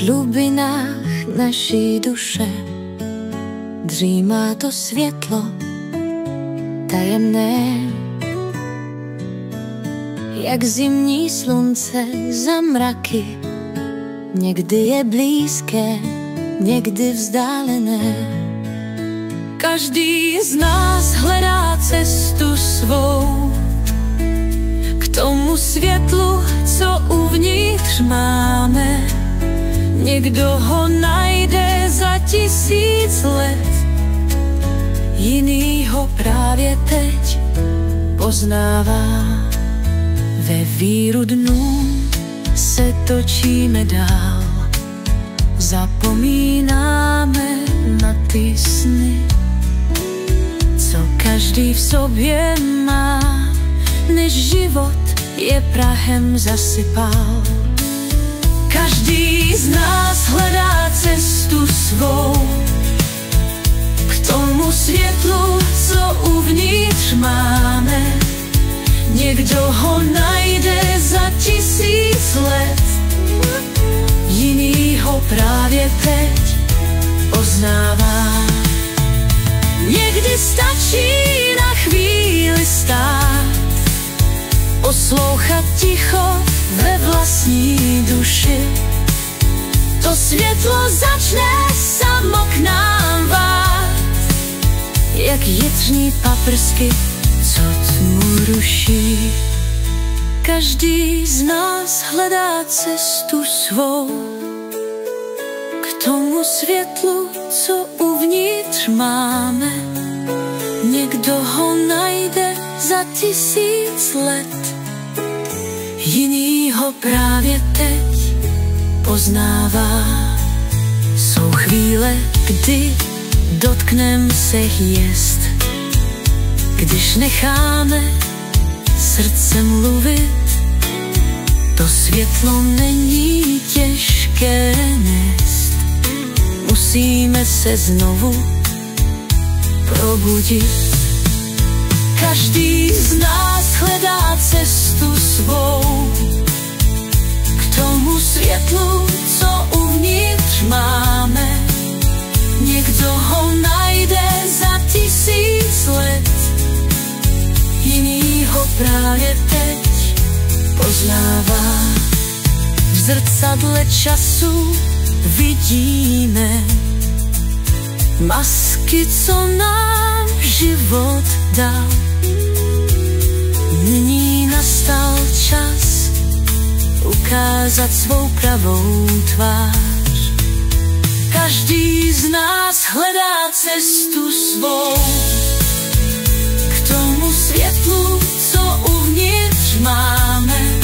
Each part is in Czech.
hlubinách naší duše dřímá to světlo tajemné, jak zimní slunce za mraky. Někdy je blízké, někdy vzdálené. Každý z nás hledá cestu svou k tomu světlu, co uvnitř máme. Někdo ho najde za 1000 let, jiný ho právě teď poznává. Ve víru dnů se točíme dál, zapomínáme na ty sny, co každý v sobě má, než život je prahem zasypal. Každý z nás hledá cestu svou k tomu světlu, co uvnitř máme. Někdo ho najde za 1000 let, jiný ho právě teď poznává. Někdy stačí na chvíli stát, poslouchat ticho ve vlastní duši. To světlo začne samo k nám vát, jak jitřní paprsky, co tmu ruší. Každý z nás hledá cestu svou k tomu světlu, co uvnitř máme. Někdo ho najde za 1000 let, jiný ho právě teď poznává. Jsou chvíle, kdy dotknem se hvězd, když necháme srdce mluvit. To světlo není těžké nést, musíme se znovu probudit. Každý z nás hledá cestu svou k tomu světlu, co uvnitř máme. Někdo ho najde za 1000 let, jiný ho právě teď poznává. V zrcadle času vidíme masky, co nám život dal. Nyní nastal čas ukázat svou pravou tvář. Každý z nás hledá cestu svou k tomu světlu, co uvnitř máme.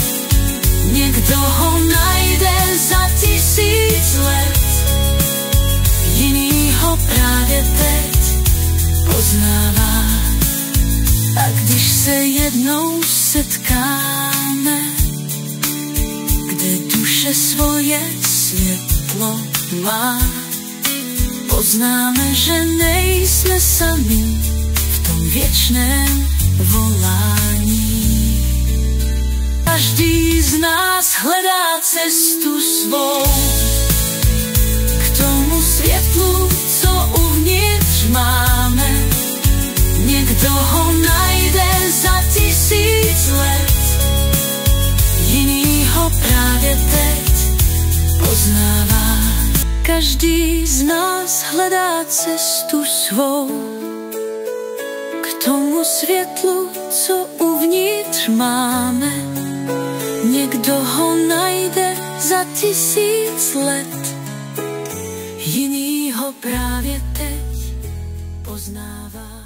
Někdo ho najde za 1000 let, jiný ho právě teď poznává. A když se jednou setkáme, kde duše svoje světlo má, poznáme, že nejsme sami v tom věčném volání. Každý z nás hledá cestu svou k tomu světlu, co uvnitř máme. Někdo ho najde za 1000 let, jiný ho právě teď poznává. Každý z nás hledá cestu svou k tomu světlu, co uvnitř máme. Někdo ho najde za 1000 let, jiný ho právě teď poznává.